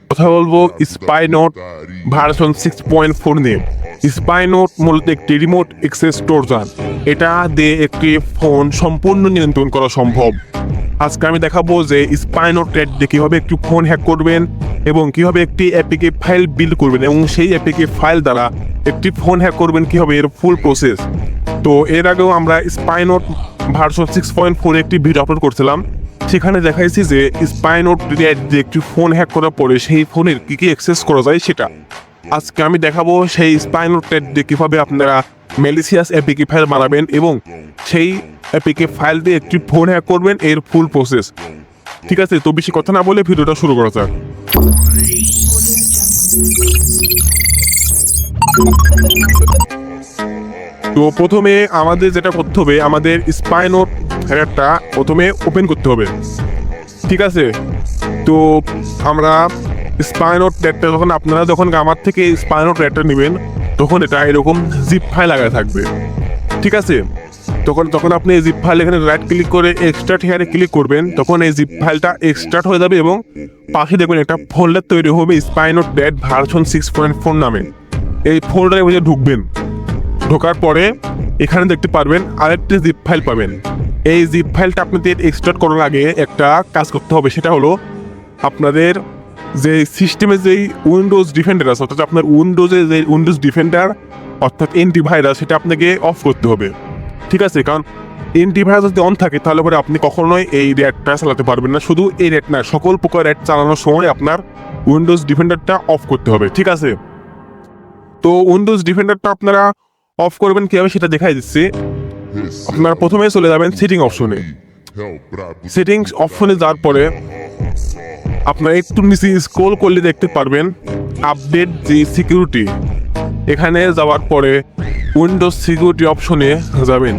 কথা বলবো স্পাইনোট ভার্সন 6.4 নিয়ে। স্পাইনোট মূলত একটি রিমোট অ্যাক্সেস ট্রোজান। এটা দিয়ে একটি ফোন সম্পূর্ণ নিয়ন্ত্রণ করা সম্ভব। আজকে আমি দেখাবো যে স্পাইনোট দিয়ে কীভাবে একটি ফোন হ্যাক করবেন এবং কীভাবে একটি এপিকে ফাইল বিল্ড করবেন এবং সেই এপিকে ফাইল দ্বারা একটি ফোন হ্যাক করবেন কীভাবে, এর ফুল প্রসেস। তো এর আগেও আমরা স্পাইনোট ভার্সন 6.4 একটি ভিডিও আপলোড করছিলাম। সেখানে দেখাইছি যে স্পাইনোট দিয়ে একটি ফোন হ্যাক করার পরে সেই ফোনের কী কী অ্যাক্সেস করা যায় সেটা। আজকে আমি দেখাবো সেই স্পাইনোট দিয়ে কীভাবে আপনারা ম্যালিসিয়াস এপিকে ফাইল বানাবেন এবং সেই এপিকে ফাইল দিয়ে একটি ফোন হ্যাক করবেন, এর ফুল প্রসেস। ঠিক আছে, তো বেশি কথা না বলে ভিডিওটা শুরু করা যাক। তো প্রথমে আমাদের যেটা করতে হবে, আমাদের স্পাইনোট হ্যাকারটা প্রথমে ওপেন করতে হবে। ঠিক আছে, তো আমরা স্পাইনোট ট্যাগটা যখন আমার থেকে স্পাইনোট ট্যাগটা নেবেন তখন এটা এরকম জিপ ফাইল আগে থাকবে। ঠিক আছে, তখন আপনি এই জিপ ফাইল এখানে রাইট ক্লিক করে এক্সট্রাক্ট হেয়ারে ক্লিক করবেন, তখন এই জিপ ফাইলটা এক্সট্রাক্ট হয়ে যাবে এবং পাশে দেখবেন একটা ফোল্ডার তৈরি হবে স্পাইনোট ভার্সন 6.4 নামে। এই ফোল্ডারে বুঝে ঢুকবেন। ঢোকার পরে এখানে দেখতে পারবেন আরেকটি জিপ ফাইল পাবেন। এই জিপ ফাইলটা আপনাদের এক্সট্রাক্ট করার আগে একটা কাজ করতে হবে, সেটা হলো আপনাদের যে সিস্টেমে যেই উইন্ডোজ ডিফেন্ডার আছে, অর্থাৎ আপনার উইন্ডোজে যে উইন্ডোজ ডিফেন্ডার অর্থাৎ অ্যান্টিভাইরাস, সেটা আপনাকে অফ করতে হবে। ঠিক আছে, কারণ অ্যান্টিভাইরাস যদি অন থাকে তাহলে পরে আপনি কখনোই এই র্যাটটা চালাতে পারবেন না। শুধু এই র্যাট না, সকল প্রকার র্যাট চালানোর সময় আপনার উইন্ডোজ ডিফেন্ডারটা অফ করতে হবে। ঠিক আছে, তো উইন্ডোজ ডিফেন্ডারটা আপনারা অফ করবেন কীভাবে সেটা দেখাই দিচ্ছি। আপনারা প্রথমে চলে যাবেন সেটিং অপশনে। সেটিংস অপশনে যাওয়ার পরে আপনারা একটু নিচে স্ক্রল করলে দেখতে পারবেন আপডেট যে সিকিউরিটি। এখানে যাওয়ার পরে উইন্ডোজ সিকিউরিটি অপশনে যাবেন।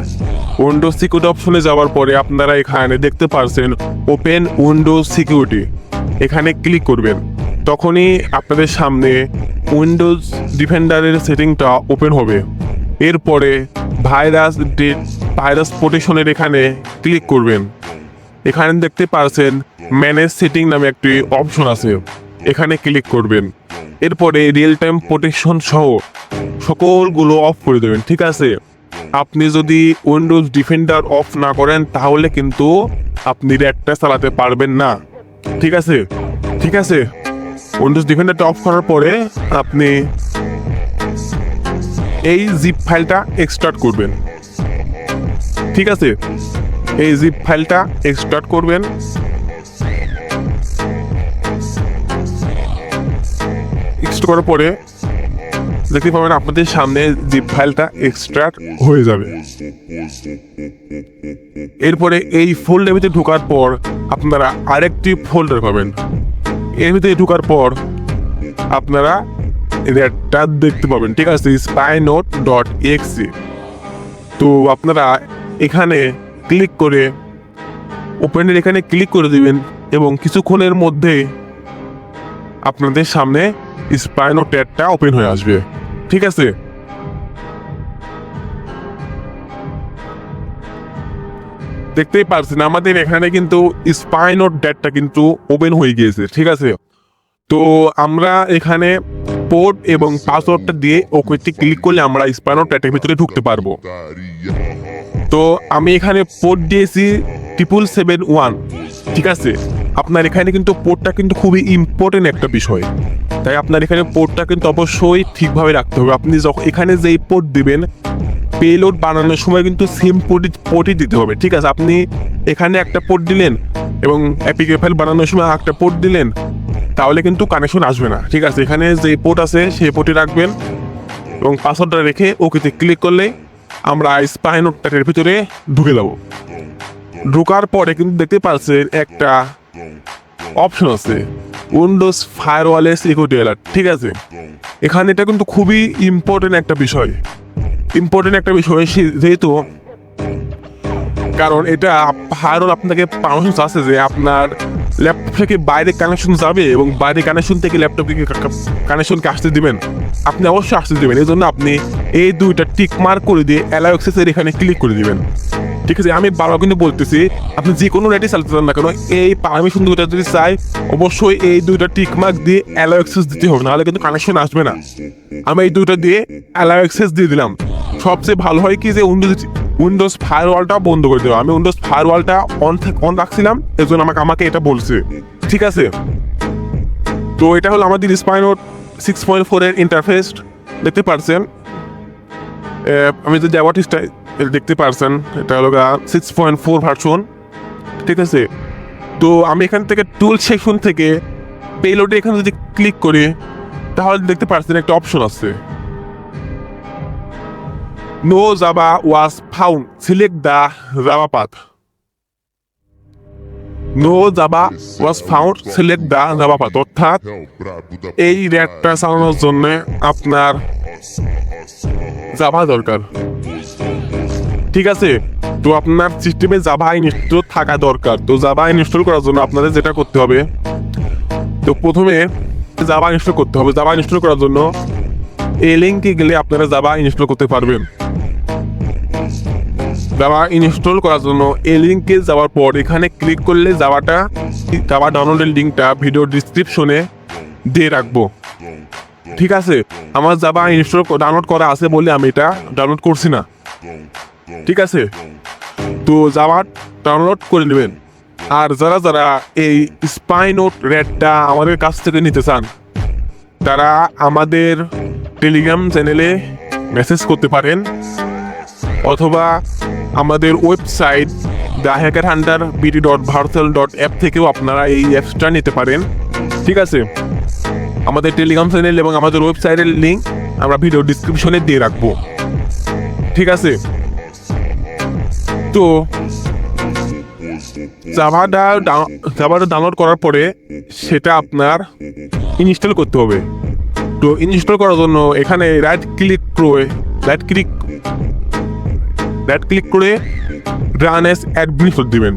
উইন্ডোজ সিকিউরিটি অপশনে যাওয়ার পরে আপনারা এখানে দেখতে পারছেন ওপেন উইন্ডোজ সিকিউরিটি। এখানে ক্লিক করবেন, তখনই আপনাদের সামনে উইন্ডোজ ডিফেন্ডারের সেটিংটা ওপেন হবে। এরপরে ভাইরাস প্রোটেকশনের এখানে ক্লিক করবেন। এখানে দেখতে পারছেন ম্যানেজ সেটিং নামে একটি অপশন আছে, এখানে ক্লিক করবেন। এরপরে রিয়েল টাইম প্রোটেকশন সহ সকলগুলো অফ করে দেবেন। ঠিক আছে, আপনি যদি উইন্ডোজ ডিফেন্ডার অফ না করেন তাহলে কিন্তু আপনি র্যাটটা চালাতে পারবেন না। ঠিক আছে, ঠিক আছে, উইন্ডোজ ডিফেন্ডারটা অফ করার পরে আপনি এই জিপ ফাইলটা এক্সট্রাক্ট করবেন। ঠিক আছে, এই জিপ ফাইলটা এক্সট্রাক্ট করবেন। এক্সট্রাক্ট করার পরে দেখতে পাবেন আপনাদের সামনে জিপ ফাইলটা এক্সট্রাক্ট হয়ে যাবে। এরপরে এই ফোল্ডারের ভিতরে ঢোকার পর আপনারা আরেকটি ফোল্ডার পাবেন। এর ভিতরে ঢোকার পর আপনারা র্যাটটা দেখতে পাবেন। ঠিক আছে, spynote.exe। তো আপনারা এখানে ক্লিক করে ওপেনের এখানে ক্লিক করে দিবেন এবং কিছুক্ষণের মধ্যে আপনাদের সামনে স্পাইনোট ট্যাগটা ওপেন হয়ে আসবে। ঠিক আছে, দেখতেই পারছেন আমাদের এখানে কিন্তু স্পাইনোট ট্যাগটা কিন্তু ওপেন হয়ে গিয়েছে। ঠিক আছে, তো আমরা এখানে পোর্ট এবং পাসওয়ার্ডটা দিয়ে ওকেতে ক্লিক করলে আমরা স্পাইনোট ট্যাগের ভিতরে ঢুকতে পারবো। তো আমি এখানে পোর্ট দিয়েছি 7771। ঠিক আছে, আপনার এখানে কিন্তু পোর্টটা কিন্তু খুবই ইম্পর্টেন্ট একটা বিষয়, তাই আপনার এখানে পোর্টটা কিন্তু অবশ্যই ঠিকভাবে রাখতে হবে। আপনি যখন এখানে যেই পোর্ট দিবেন পেলোড বানানোর সময় কিন্তু সেম পোর্টই দিতে হবে। ঠিক আছে, আপনি এখানে একটা পোর্ট দিলেন এবং এপিকে ফাইল বানানোর সময় একটা পোর্ট দিলেন তাহলে কিন্তু কানেকশন আসবে না। ঠিক আছে, এখানে যে পোর্ট আছে সেই পোর্টে রাখবেন এবং পাসওয়ার্ডটা রেখে ওকেতে ক্লিক করলে আমরা স্পাইনোট ট্যাগের ভিতরে ঢুকে যাব। ঢোকার পরে কিন্তু দেখতে পাচ্ছেন একটা অপশন আছে উইন্ডোজ ফায়ারওয়ালের সিকিউরিটি অ্যালার্ট। ঠিক আছে, এখানে এটা কিন্তু খুবই ইম্পর্টেন্ট একটা বিষয়, যেহেতু কারণ এটা ফায়ারওয়াল আপনাকে পারমিশন আছে যে আপনার ল্যাপটপ থেকে বাইরে কানেকশন যাবে এবং বাইরে কানেকশন থেকে ল্যাপটপকে কানেকশনকে আসতে দিবেন। আপনি অবশ্যই আসতে দিবেন, এই জন্য আপনি এই দুইটা টিক মার্ক করে দিয়ে অ্যালাউ অ্যাক্সেসের এখানে ক্লিক করে দিবেন। ঠিক আছে, আমি বারবার কিন্তু বলতেছি আপনি যে কোনো নেটে চালাতে চান না কেন, এই পারমিশন দুইটা যদি চাই অবশ্যই এই দুইটা টিক মার্ক দিয়ে অ্যালাউ অ্যাক্সেস দিতে হবে, নাহলে কিন্তু কানেকশন আসবে না। আমি এই দুইটা দিয়ে অ্যালাউ অ্যাক্সেস দিয়ে দিলাম। সবচেয়ে ভালো হয় কি যে উইন্ডোজ ফায়ারওয়ালটা বন্ধ করে দেবো। আমি উইন্ডোজ ফায়ারওয়ালটা অন রাখছিলাম, এর জন্য আমাকে এটা বলছে। ঠিক আছে, তো এটা হলো আমাদের স্পাইনোট 6.4 এর ইন্টারফেস। দেখতে পারছেন আমি যে জ্যাভাটিসটা দেখতে পারছেন, এটা হলো 6.4 ভার্সন। ঠিক আছে, তো আমি এখান থেকে টুল সেকশন থেকে পেলোডে এখানে যদি ক্লিক করি তাহলে দেখতে পারছেন একটা অপশন আছে, no Java was found, select the Java path. No Java was found, select the Java path, অর্থাৎ এই র্যাটটা চালানোর জন্য আপনার জাভা দরকার। ঠিক আছে, তো আপনার সিস্টেমে জাভা ইনস্টল থাকা দরকার। তো জাভা ইনস্টল করার জন্য আপনাদের যেটা করতে হবে, তো প্রথমে জাভা ইনস্টল করতে হবে। জাভা ইনস্টল করার জন্য এই লিঙ্কে গেলে আপনারা জাভা ইনস্টল করতে পারবেন। জাভা ইনস্টল করার জন্য এই লিঙ্কে যাওয়ার পর এখানে ক্লিক করলে জাভা ডাউনলোডের লিঙ্কটা ভিডিও ডিসক্রিপশনে দিয়ে রাখবো। ঠিক আছে, আমার জাভা ডাউনলোড করা আছে বলে আমি এটা ডাউনলোড করছি না। ঠিক আছে, তো জাভা ডাউনলোড করে নেবেন। আর যারা যারা এই স্পাইনোট র্যাটটা আমাদের কাছ থেকে নিতে চান তারা আমাদের টেলিগ্রাম চ্যানেলে মেসেজ করতে পারেন, অথবা আমাদের ওয়েবসাইট thehackerhunterbd.virtual.app থেকেও আপনারা এই অ্যাপসটা নিতে পারেন। ঠিক আছে, আমাদের টেলিগ্রাম চ্যানেল এবং আমাদের ওয়েবসাইটের লিঙ্ক আমরা ভিডিও ডিসক্রিপশনে দিয়ে রাখবো। ঠিক আছে, তো জাভাটা ডাউনলোড করার পরে সেটা আপনার ইনস্টল করতে হবে। তো ইনস্টল করার জন্য এখানে রাইট ক্লিক করে রান অ্যাজ অ্যাডমিনিস্ট্রেটর দিবেন।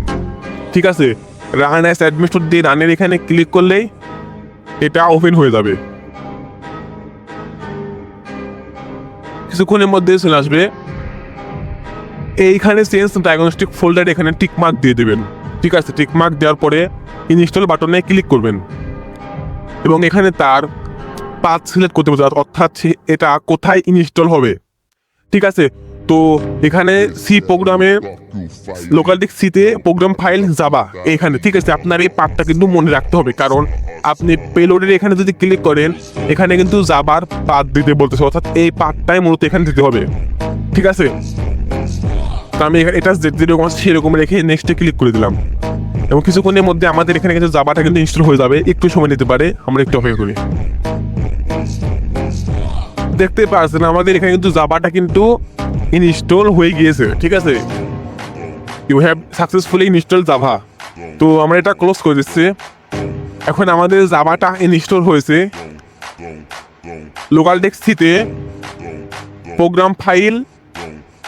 ঠিক আছে, রান অ্যাজ অ্যাডমিনিস্ট্রেটর দিয়ে রানের এখানে ক্লিক করলেই এটা ওপেন হয়ে যাবে। কিছুক্ষণের মধ্যে চলে আসবে। এইখানে চেঞ্জ ডায়াগনস্টিক ফোল্ডার এখানে টিক মার্ক দিয়ে দেবেন। ঠিক আছে, টিক মার্ক দেওয়ার পরে ইনস্টল বাটনে ক্লিক করবেন এবং এখানে তার পাথ সিলেক্ট করতে হবে, অর্থাৎ এটা কোথায় ইনস্টল হবে। ঠিক আছে, তো এখানে সি প্রোগ্রামে লোকাল ডিস্ক সিতে প্রোগ্রাম ফাইল জাভা এখানে। ঠিক আছে, আপনার এই পাথটা কিন্তু মনে রাখতে হবে, কারণ আপনি পেলোডের এখানে যদি ক্লিক করেন এখানে কিন্তু জাভার পাথ দিতে বলতেছে, অর্থাৎ এই পাথটাই মূলত এখানে দিতে হবে। ঠিক আছে, তো আমি এটা যেরকম সেরকম রেখে নেক্সটে ক্লিক করে দিলাম এবং কিছুক্ষণের মধ্যে আমাদের এখানে কিন্তু জাভাটা কিন্তু ইনস্টল হয়ে যাবে। একটু সময় নিতে পারে, আমরা একটু অপেক্ষা করি। দেখতে পাচ্ছেন আমাদের এখানে কিন্তু জাভাটা কিন্তু ইনস্টল হয়ে গিয়েছে। ঠিক আছে, you have successfully install Java. তো আমরা এটা ক্লোজ করে দিচ্ছি। এখন আমাদের জাভাটা ইনস্টল হয়েছে। লোকাল ডেস্ক সিতে প্রোগ্রাম ফাইল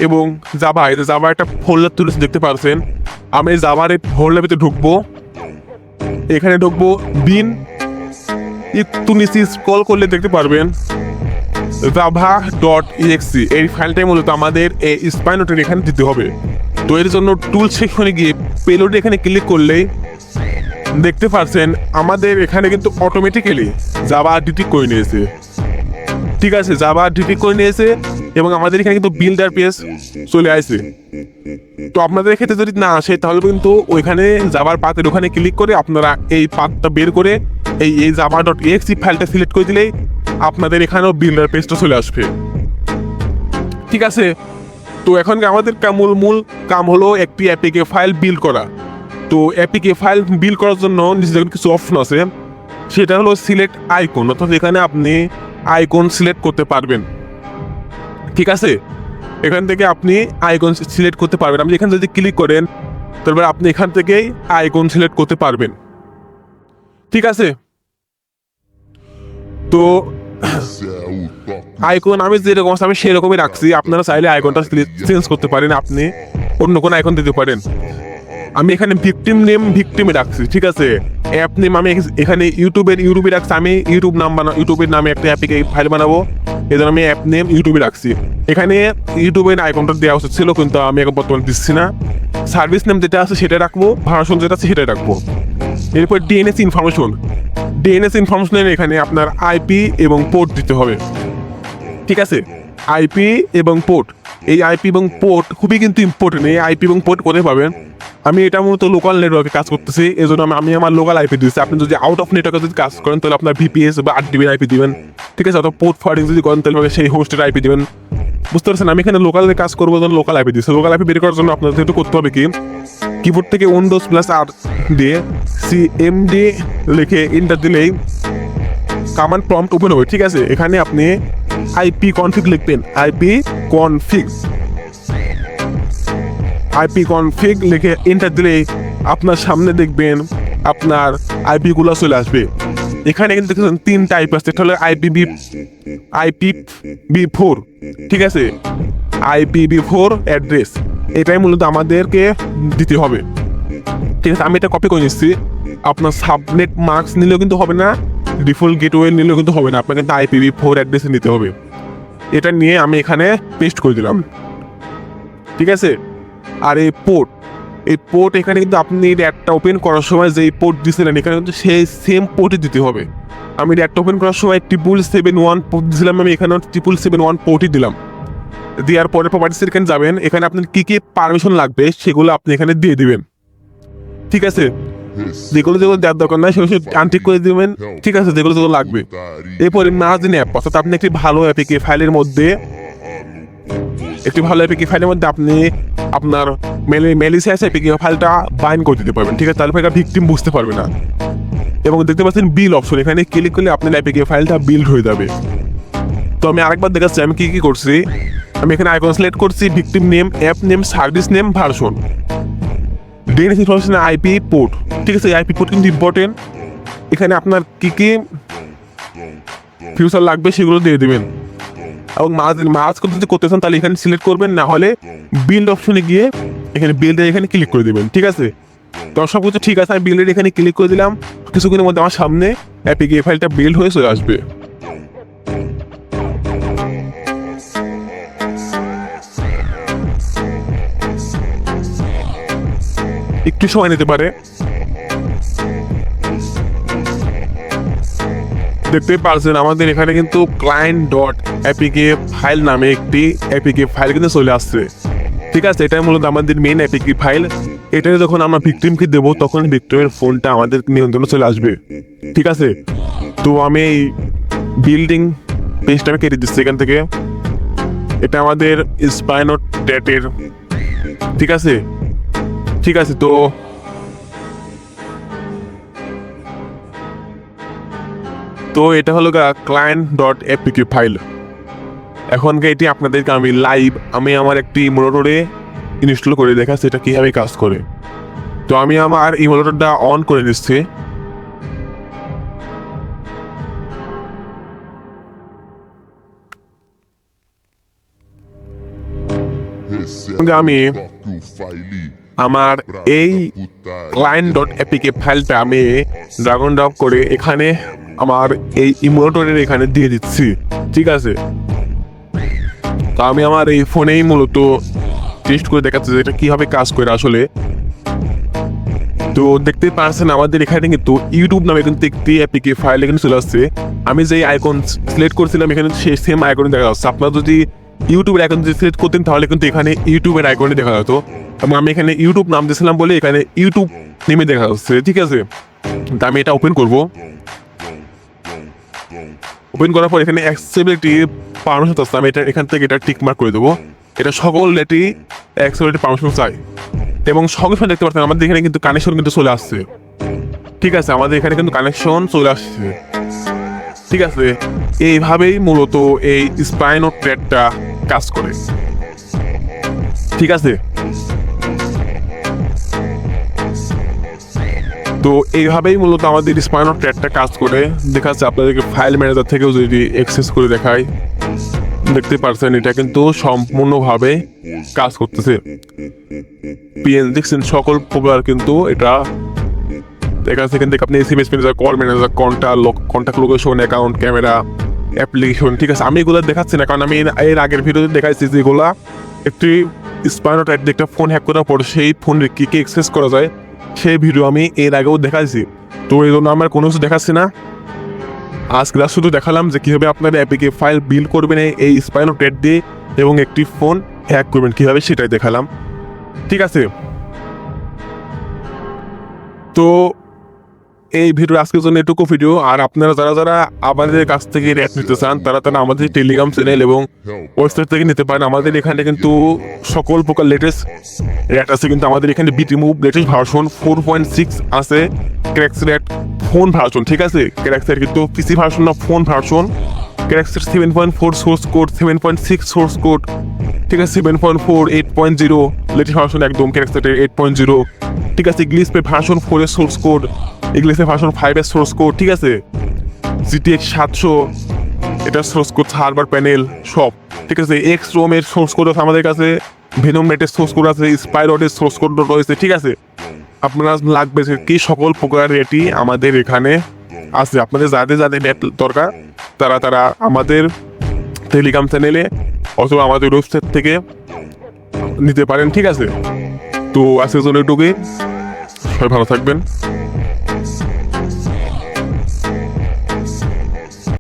এবং জাভা একটা ফোল্ডার তুলেছে, দেখতে পাচ্ছেন। আমি জাভার এই ফোল্ডার ভিতরে ঢুকবো, এখানে ঢুকবো বিন, একটু নিচে স্ক্রল করলে দেখতে পারবেন java.exe। এই ফাইলটাই মূলত আমাদের এই স্পাইনোটের এখানে দিতে হবে। তো এর জন্য টুল সেকশনে গিয়ে পেলোডে এখানে ক্লিক করলেই দেখতে পাচ্ছেন আমাদের এখানে কিন্তু অটোমেটিক্যালি জাভা ডিটেক্ট করে নিয়েছে। ঠিক আছে, জাভা ডিটেক্ট করে নিয়েছে এবং আমাদের এখানে কিন্তু বিল্ডার পেজ চলে আসে। তো আপনাদের ক্ষেত্রে যদি না আসে তাহলে কিন্তু ওইখানে জাভার পাথের ওখানে ক্লিক করে আপনারা এই পাথটা বের করে এই java.exe ফাইলটা সিলেক্ট করে দিলেই আপনাদের এখানেও বিল্ডার পেজটা চলে আসবে। ঠিক আছে, তো এখন আমাদের মূল কাম হলো একটি অ্যাপিকে ফাইল বিল্ড করা। তো অ্যাপিকে ফাইল বিল্ড করার জন্য নিচে দেখুন কিছু অপশন আছে, সেটা হলো সিলেক্ট আইকন, অর্থাৎ এখানে আপনি আইকন সিলেক্ট করতে পারবেন। ঠিক আছে, এখান থেকে আপনি আইকন সিলেক্ট করতে পারবেন। আপনি এখানে যদি ক্লিক করেন তারপর আপনি এখান থেকেই আইকন সিলেক্ট করতে পারবেন। ঠিক আছে, তো আইকন আমি যেরকম আছে আমি সেরকমই রাখছি, আপনারা চাইলে আইকনটা চেঞ্জ করতে পারেন। আপনি অন্য কোনো আইকন দিতে পারেন। আমি এখানে ভিকটিম নেম ভিকটিমে রাখছি, ঠিক আছে। অ্যাপ নেম আমি এখানে ইউটিউবে রাখছি। আমি ইউটিউবের নামে একটা অ্যাপিকে ফাইল বানাবো, এই জন্য আমি অ্যাপ নেম ইউটিউবে রাখছি। এখানে ইউটিউবের আইকনটা দেওয়া উচিত ছিল, কিন্তু আমি এখন বর্তমানে দিচ্ছি না। সার্ভিস নেম যেটা আছে সেটা রাখবো, ভার্সন যেটা আছে সেটাই রাখবো। এরপর ডিএনএস ইনফরমেশনের এখানে আপনার আইপি এবং পোর্ট দিতে হবে, ঠিক আছে। আইপি এবং পোর্ট, এই আইপি এবং পোর্ট খুবই কিন্তু ইম্পর্টেন্ট। এই আইপি এবং পোর্ট কোথায় পাবেন? আমি এটা মূলত লোকাল নেটওয়ার্কে কাজ করতেছি, এই জন্য আমি আমার লোকাল আইপি দিচ্ছি। আপনি যদি আউট অফ নেটওয়ার্কে যদি কাজ করেন তাহলে আপনার ভিপিএস বা 8 ডিবির আইপি দিবেন, ঠিক আছে। অথবা পোর্ট ফরওয়ার্ডিং যদি করেন তাহলে সেই হোস্টের আইপি দিবেন, বুঝতে পারছেন। আমি এখানে লোকালে কাজ করবো, লোকাল আইপি দিচ্ছি। লোকাল আইপি বের করার জন্য আপনাদের একটু করতে হবে কি, কিবোর্ড থেকে Windows+R দিয়ে CMD লিখে এন্টার দিলেই কমান্ড প্রম্পট ওপেন হবে, ঠিক আছে। এখানে আপনি আইপি কনফিগ লিখবেন, আইপি কনফিগ লিখে এন্টার দিলেই আপনার সামনে দেখবেন আপনার আইপিগুলো চলে আসবে। এখানে কিন্তু দেখছেন 3 টাইপ আছে, একটা হলো IPv4, ঠিক আছে। IPv4 অ্যাড্রেস, এটাই মূলত আমাদেরকে দিতে হবে, ঠিক আছে। আমি এটা কপি করে নিচ্ছি। আপনার সাবনেট মার্কস নিলেও কিন্তু হবে না, ডিফল্ট গেটওয়ে নিলেও কিন্তু হবে না, আপনাকে কিন্তু IPv4 অ্যাড্রেসে নিতে হবে। এটা নিয়ে আমি এখানে পেস্ট করে দিলাম, ঠিক আছে। আর এই পোর্ট এখানে কিন্তু আপনি একটা ওপেন করার সময় যে পোর্ট দিয়েছিলেন এখানে কিন্তু সেই সেম পোর্টই দিতে হবে। আমি একটা ওপেন করার সময় 771 পোর্ট দিয়েছিলাম, আমি এখানে 771 পোর্টই দিলাম। দেওয়ার পরে প্রপার্টিসের এখানে যাবেন, এখানে আপনার কি কি পারমিশন লাগবে সেগুলো আপনি এখানে দিয়ে দিবেন, ঠিক আছে। যেগুলো দেওয়ার দরকার নাই সেগুলো আনটিক করে দিবেন, ঠিক আছে, যেগুলো লাগবে। এরপরে মার্জিন অ্যাপ, অর্থাৎ আপনি একটি ভালো অ্যাপিকে ফাইলের মধ্যে আপনি আপনার ম্যালিসিয়াস অ্যাপিকে ফাইলটা বাইন্ড করে দিতে পারবেন, ঠিক আছে। তাহলে এটা ভিকটিম বুঝতে পারবে না। এবং দেখতে পাচ্ছেন বিল অপশন, এখানে ক্লিক করলে আপনার অ্যাপিকে ফাইলটা বিল্ড হয়ে যাবে। তো আমি আরেকবার দেখাচ্ছি আমি কি করছি। আমি এখানে আইকন সিলেক্ট করছি, victim name, app name, service name, version, DNS information, IP port, ঠিক আছে। আইপি পোর্ট কিন্তু ইম্পর্টেন্ট। এখানে আপনার কি কি ফিউচার লাগবে সেগুলো দিয়ে দেবেন। এবং মার্জ করতে চান তাহলে এখানে সিলেক্ট করবেন, না হলে বিল্ড অপশনে গিয়ে এখানে ক্লিক করে দেবেন, ঠিক আছে। তো সব কিছু ঠিক আছে, আমি বিল্ডের এখানে ক্লিক করে দিলাম। কিছুক্ষণের মধ্যে আমার সামনে অ্যাপিকে ফাইলটা বিল্ড হয়ে চলে আসবে। একটু সময় নিতে পারে। দেখতে পাচ্ছেন আমাদের এখানে কিন্তু client.apk ফাইল নামে একটি apk ফাইল কিন্তু চলে আসছে, ঠিক আছে। এটাই মূলত আমাদের মেইন apk ফাইল। এটা যখন আমরা ভিকটিমকে দেবো তখন ভিকটিমের ফোনটা আমাদের নিয়ন্ত্রণে চলে আসবে, ঠিক আছে। তো আমি এই বিল্ডিং পেজটা আমি কেটে দিচ্ছি এখান থেকে। এটা আমাদের spy.dat-এর, ঠিক আছে। তো এটা হলো client.apk ফাইল। এখন এটি আপনাদেরকে আমি আমার একটি ইমুলেটরে ইনস্টল করে দেখাচ্ছি এটা কিভাবে কাজ করে। তো আমি আমার ইমুলেটরটা অন করে নিচ্ছি। আমি আমার এই client.apk ফাইলটা আমি ড্র্যাগ এন্ড ড্রপ করে এখানে আমার এই ইমুলেটরের এখানে দিয়ে দিচ্ছি, ঠিক আছে। তো আমি আমার এই ফোনেই মূলত টেস্ট করে দেখাচ্ছি যে এটা কিভাবে কাজ করে আসলে। তো দেখতে পাচ্ছেন আমাদের এখানে কিন্তু ইউটিউব নামে কিন্তু একটি অ্যাপিকে ফাইল এখানে চলে আসছে। আমি যে আইকন সিলেক্ট করছিলাম এখানে সেই সেম আইকন দেখা যাচ্ছে। আপনারা যদি ইউটিউবের আইকন যদি সিলেক্ট করতেন তাহলে কিন্তু এখানে ইউটিউবের আইকনে দেখা যেত। এবং আমি এখানে ইউটিউব নাম দিয়েছিলাম বলে এখানে ইউটিউব নেমে দেখা যাচ্ছে, ঠিক আছে। তো আমি এটা ওপেন করব। ওপেন করার পর এখানে অ্যাক্সেসিবিলিটি পারমিশন আছে, আমি এটা এখান থেকে এটা টিক মার্ক করে দেবো। এটা সকল এটি অ্যাক্সেসিবিলিটি পারমিশন চাই। এবং সঙ্গে সঙ্গে দেখতে পাচ্ছেন আমাদের এখানে কিন্তু কানেকশন কিন্তু চলে আসছে, ঠিক আছে। আমাদের এখানে কিন্তু কানেকশন চলে আসছে, ঠিক আছে। এইভাবেই মূলত এই spy.dat-টা কাজ করে, ঠিক আছে। তো এইভাবেই মূলত আমাদের spy.dat-টা কাজ করে। দেখা যাচ্ছে আপনাদেরকে ফাইল ম্যানেজার থেকেও যদি অ্যাক্সেস করে দেখায়, দেখতে পারছেন এটা কিন্তু সম্পূর্ণভাবে কাজ করতেছে। পিএন দেখছেন সকল প্রকার কিন্তু এটা সেখান থেকে আপনি SMS manager, call manager, contact location, account, camera, application, ঠিক আছে। আমি এগুলো দেখাচ্ছি না কারণ আমি এর আগের ভিডিওতে দেখাইছি যে এগুলা একটি স্পাইনোট একটা ফোন হ্যাক করার পর সেই ফোন কি কি অ্যাক্সেস করা যায় সেই ভিডিও আমি এর আগেও দেখাইছি। তো এই জন্য আমার কোনো কিছু দেখাচ্ছি না। আজকে শুধু দেখালাম যে কীভাবে আপনারা অ্যাপিকে ফাইল বিল্ড করবেন এই স্পাইনোট দিয়ে এবং একটি ফোন হ্যাক করবেন কীভাবে সেটাই দেখালাম, ঠিক আছে। তো এই ভিডিও আজকের জন্য এটুকু ভিডিও। আর আপনারা যারা যারা আমাদের কাছ থেকে র্যাট নিতে চান তারা আমাদের টেলিগ্রাম চ্যানেল এবং ওয়েবসাইট থেকে নিতে পারেন। আমাদের এখানে কিন্তু সকল প্রকার লেটেস্ট র্যাট আছে। কিন্তু আমাদের এখানে বিটিমুভ লেটেস্ট ভার্সন 4.6 আছে, ক্র্যাক্স র্যাট ফোন ভার্সন, ঠিক আছে। ক্র্যাক্সের কিন্তু পিসি ভার্সন না, ফোন ভার্সন। ক্র্যাক্সের 7.4 সোর্স কোড, 7.6 সোর্স কোড, ঠিক আছে। 7.4, 8.0 লেটেস্ট ভার্সন একদম ক্র্যাক্সের 8.0, ঠিক আছে। গ্লিসপে ভার্সন 4 এর সোর্স কোড, ইংলিশে ভার্সন 5 এর সোর্স কোড, ঠিক আছে। GTX 700 এটা সোর্স কোড, হার্বার প্যানেল সব, ঠিক আছে। এক্স রোমের সোর্স কোড আছে আমাদের কাছে, ভেনম নেটের সোর্স কোড আছে, স্পাইরটের সোর্স কোড রয়েছে, ঠিক আছে। আপনারা লাগবে কি সকল প্রকার রেটই আমাদের এখানে আছে। আপনাদের যাদের যাদের নেট দরকার তারা আমাদের টেলিগ্রাম চ্যানেলে অথবা আমাদের ওয়েবসাইট থেকে নিতে পারেন, ঠিক আছে। তো আজকের জন্য এটুকুই, সবাই ভালো থাকবেন।